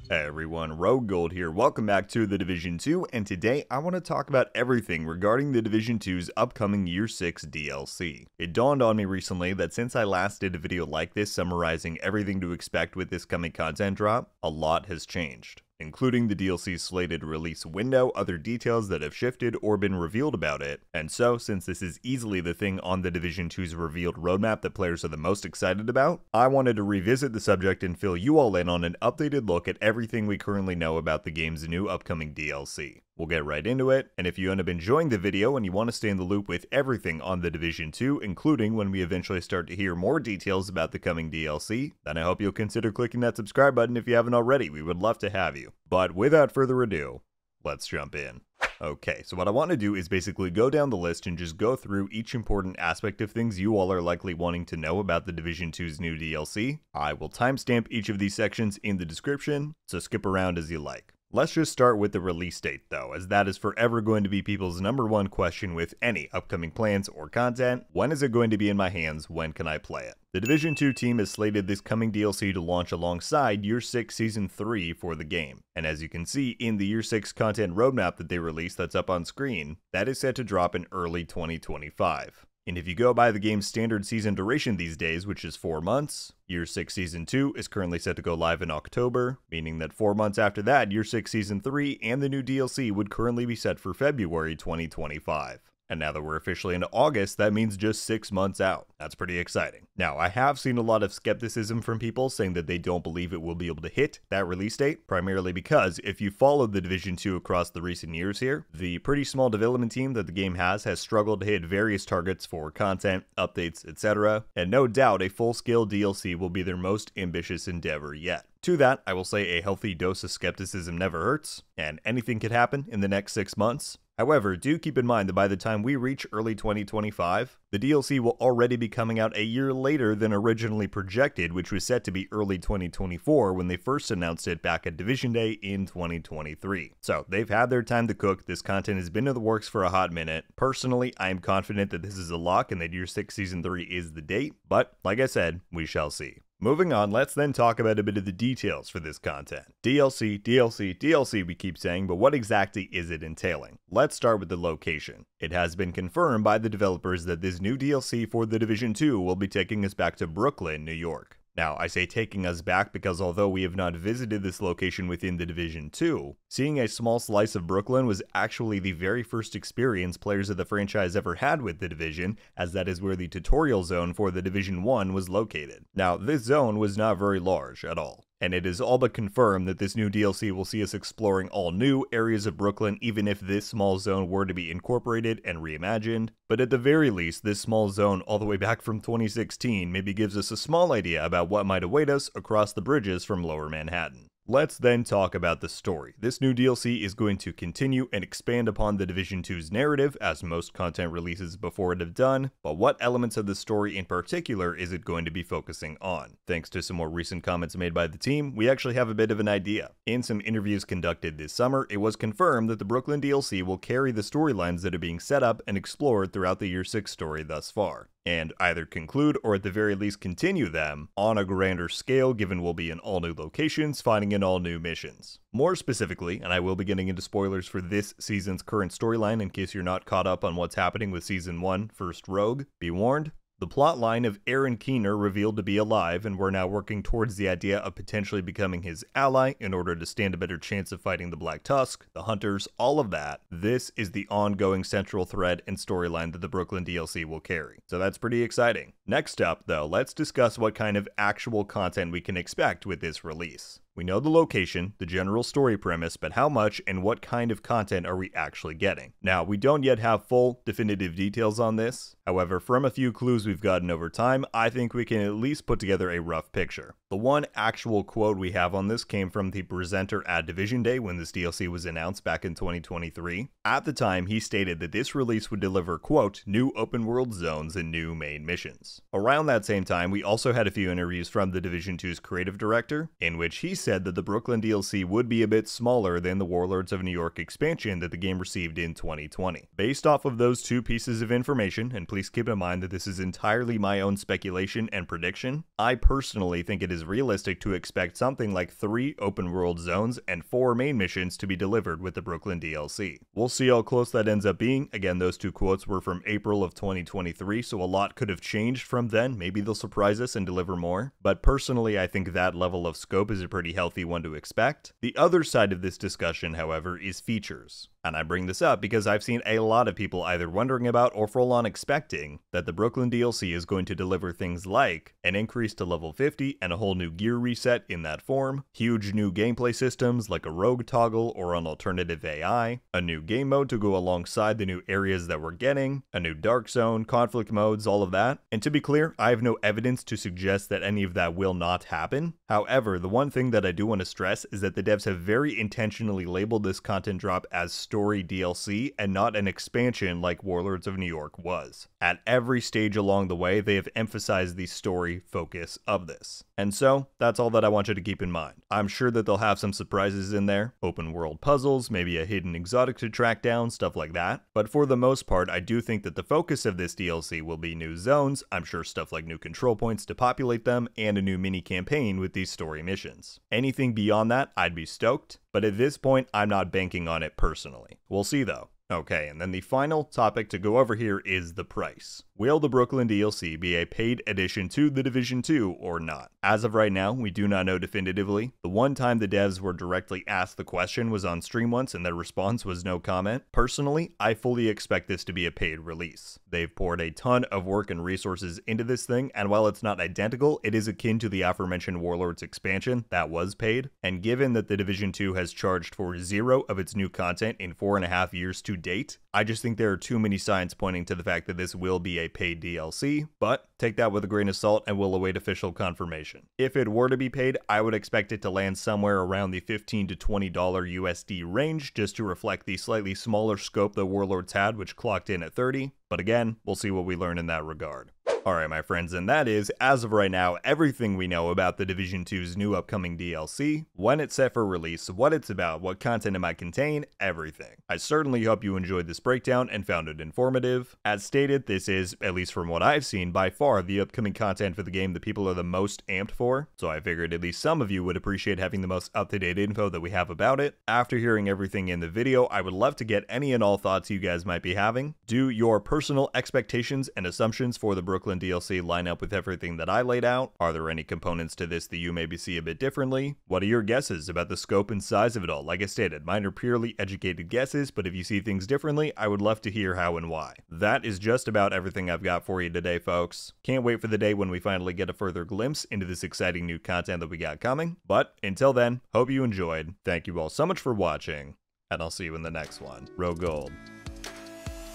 Hey everyone, RogueGold here. Welcome back to The Division 2, and today I want to talk about everything regarding The Division 2's upcoming Year 6 DLC. It dawned on me recently that since I last did a video like this summarizing everything to expect with this coming content drop, a lot has changed, including the DLC's slated release window, other details that have shifted or been revealed about it. And so, since this is easily the thing on the Division 2's revealed roadmap that players are the most excited about, I wanted to revisit the subject and fill you all in on an updated look at everything we currently know about the game's new upcoming DLC. We'll get right into it, and if you end up enjoying the video and you want to stay in the loop with everything on the Division 2, including when we eventually start to hear more details about the coming DLC, then I hope you'll consider clicking that subscribe button if you haven't already. We would love to have you. But without further ado, let's jump in. Okay, so what I want to do is basically go down the list and just go through each important aspect of things you all are likely wanting to know about the Division 2's new DLC. I will timestamp each of these sections in the description, so skip around as you like. Let's just start with the release date though, as that is forever going to be people's #1 question with any upcoming plans or content. When is it going to be in my hands? When can I play it? The Division 2 team has slated this coming DLC to launch alongside Year 6 Season 3 for the game, and as you can see in the Year 6 content roadmap that they released that's up on screen, that is set to drop in early 2025. And if you go by the game's standard season duration these days, which is 4 months, Year 6 Season 2 is currently set to go live in October, meaning that 4 months after that, Year 6 Season 3 and the new DLC would currently be set for February 2025. And now that we're officially into August, that means just 6 months out. That's pretty exciting. Now, I have seen a lot of skepticism from people saying that they don't believe it will be able to hit that release date, primarily because if you followed the Division 2 across the recent years here, the pretty small development team that the game has struggled to hit various targets for content, updates, etc., and no doubt a full-scale DLC will be their most ambitious endeavor yet. To that, I will say a healthy dose of skepticism never hurts, and anything could happen in the next 6 months. However, do keep in mind that by the time we reach early 2025, the DLC will already be coming out a year later than originally projected, which was set to be early 2024 when they first announced it back at Division Day in 2023. So they've had their time to cook. This content has been in the works for a hot minute. Personally, I am confident that this is a lock and that Year 6 Season 3 is the date, but like I said, we shall see. Moving on, let's then talk about a bit of the details for this content. DLC, DLC, DLC we keep saying, but what exactly is it entailing? Let's start with the location. It has been confirmed by the developers that this new DLC for the Division 2 will be taking us back to Brooklyn, New York. Now, I say taking us back because although we have not visited this location within the Division 2, seeing a small slice of Brooklyn was actually the very first experience players of the franchise ever had with the Division, as that is where the tutorial zone for the Division 1 was located. Now, this zone was not very large at all, and it is all but confirmed that this new DLC will see us exploring all new areas of Brooklyn even if this small zone were to be incorporated and reimagined. But at the very least, this small zone all the way back from 2016 maybe gives us a small idea about what might await us across the bridges from Lower Manhattan. Let's then talk about the story. This new DLC is going to continue and expand upon the Division 2's narrative, as most content releases before it have done, but what elements of the story in particular is it going to be focusing on? Thanks to some more recent comments made by the team, we actually have a bit of an idea. In some interviews conducted this summer, it was confirmed that the Brooklyn DLC will carry the storylines that are being set up and explored throughout the Year 6 story thus far, and either conclude or at the very least continue them on a grander scale, given we'll be in all new locations, fighting in all new missions. More specifically, and I will be getting into spoilers for this season's current storyline in case you're not caught up on what's happening with Season 1, First Rogue, be warned. The plotline of Aaron Keener revealed to be alive, and we're now working towards the idea of potentially becoming his ally in order to stand a better chance of fighting the Black Tusk, the Hunters, all of that. This is the ongoing central thread and storyline that the Brooklyn DLC will carry. So that's pretty exciting. Next up, though, let's discuss what kind of actual content we can expect with this release. We know the location, the general story premise, but how much and what kind of content are we actually getting? Now, we don't yet have full, definitive details on this. However, from a few clues we've gotten over time, I think we can at least put together a rough picture. The one actual quote we have on this came from the presenter at Division Day when this DLC was announced back in 2023. At the time, he stated that this release would deliver, quote, new open world zones and new main missions. Around that same time, we also had a few interviews from the Division 2's creative director, in which he said that the Brooklyn DLC would be a bit smaller than the Warlords of New York expansion that the game received in 2020. Based off of those two pieces of information, and please keep in mind that this is entirely my own speculation and prediction, I personally think it is realistic to expect something like 3 open world zones and 4 main missions to be delivered with the Brooklyn DLC. We'll see how close that ends up being. Again, those two quotes were from April of 2023, so a lot could have changed from then. Maybe they'll surprise us and deliver more, but personally I think that level of scope is a pretty healthy one to expect. The other side of this discussion, however, is features. And I bring this up because I've seen a lot of people either wondering about or full on expecting that the Brooklyn DLC is going to deliver things like an increase to level 50 and a whole new gear reset in that form, huge new gameplay systems like a rogue toggle or an alternative AI, a new game mode to go alongside the new areas that we're getting, a new dark zone, conflict modes, all of that. And to be clear, I have no evidence to suggest that any of that will not happen. However, the one thing that I do want to stress is that the devs have very intentionally labeled this content drop as story DLC and not an expansion like Warlords of New York was. At every stage along the way, they have emphasized the story focus of this. And so, that's all that I want you to keep in mind. I'm sure that they'll have some surprises in there, open world puzzles, maybe a hidden exotic to track down, stuff like that. But for the most part, I do think that the focus of this DLC will be new zones, I'm sure stuff like new control points to populate them, and a new mini campaign with these story missions. Anything beyond that, I'd be stoked, but at this point, I'm not banking on it personally. We'll see though. Okay, and then the final topic to go over here is the price. Will the Brooklyn DLC be a paid addition to The Division 2 or not? As of right now, we do not know definitively. The one time the devs were directly asked the question was on stream once and their response was no comment. Personally, I fully expect this to be a paid release. They've poured a ton of work and resources into this thing, and while it's not identical, it is akin to the aforementioned Warlords expansion that was paid, and given that The Division 2 has charged for 0 of its new content in 4.5 years to date, I just think there are too many signs pointing to the fact that this will be a paid DLC, but take that with a grain of salt and we'll await official confirmation. If it were to be paid, I would expect it to land somewhere around the $15 to $20 USD range, just to reflect the slightly smaller scope that Warlords had, which clocked in at 30, but again, we'll see what we learn in that regard. Alright my friends, and that is, as of right now, everything we know about The Division 2's new upcoming DLC, when it's set for release, what it's about, what content it might contain, everything. I certainly hope you enjoyed this breakdown and found it informative. As stated, this is, at least from what I've seen, by far the upcoming content for the game that people are the most amped for, so I figured at least some of you would appreciate having the most up-to-date info that we have about it. After hearing everything in the video, I would love to get any and all thoughts you guys might be having. Do your personal expectations and assumptions for the Brooklyn DLC line up with everything that I laid out? Are there any components to this that you maybe see a bit differently? What are your guesses about the scope and size of it all? Like I stated, mine are purely educated guesses, but if you see things differently, I would love to hear how and why. That is just about everything I've got for you today, folks. Can't wait for the day when we finally get a further glimpse into this exciting new content that we got coming. But until then, hope you enjoyed. Thank you all so much for watching, and I'll see you in the next one. RogueGold.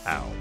Out.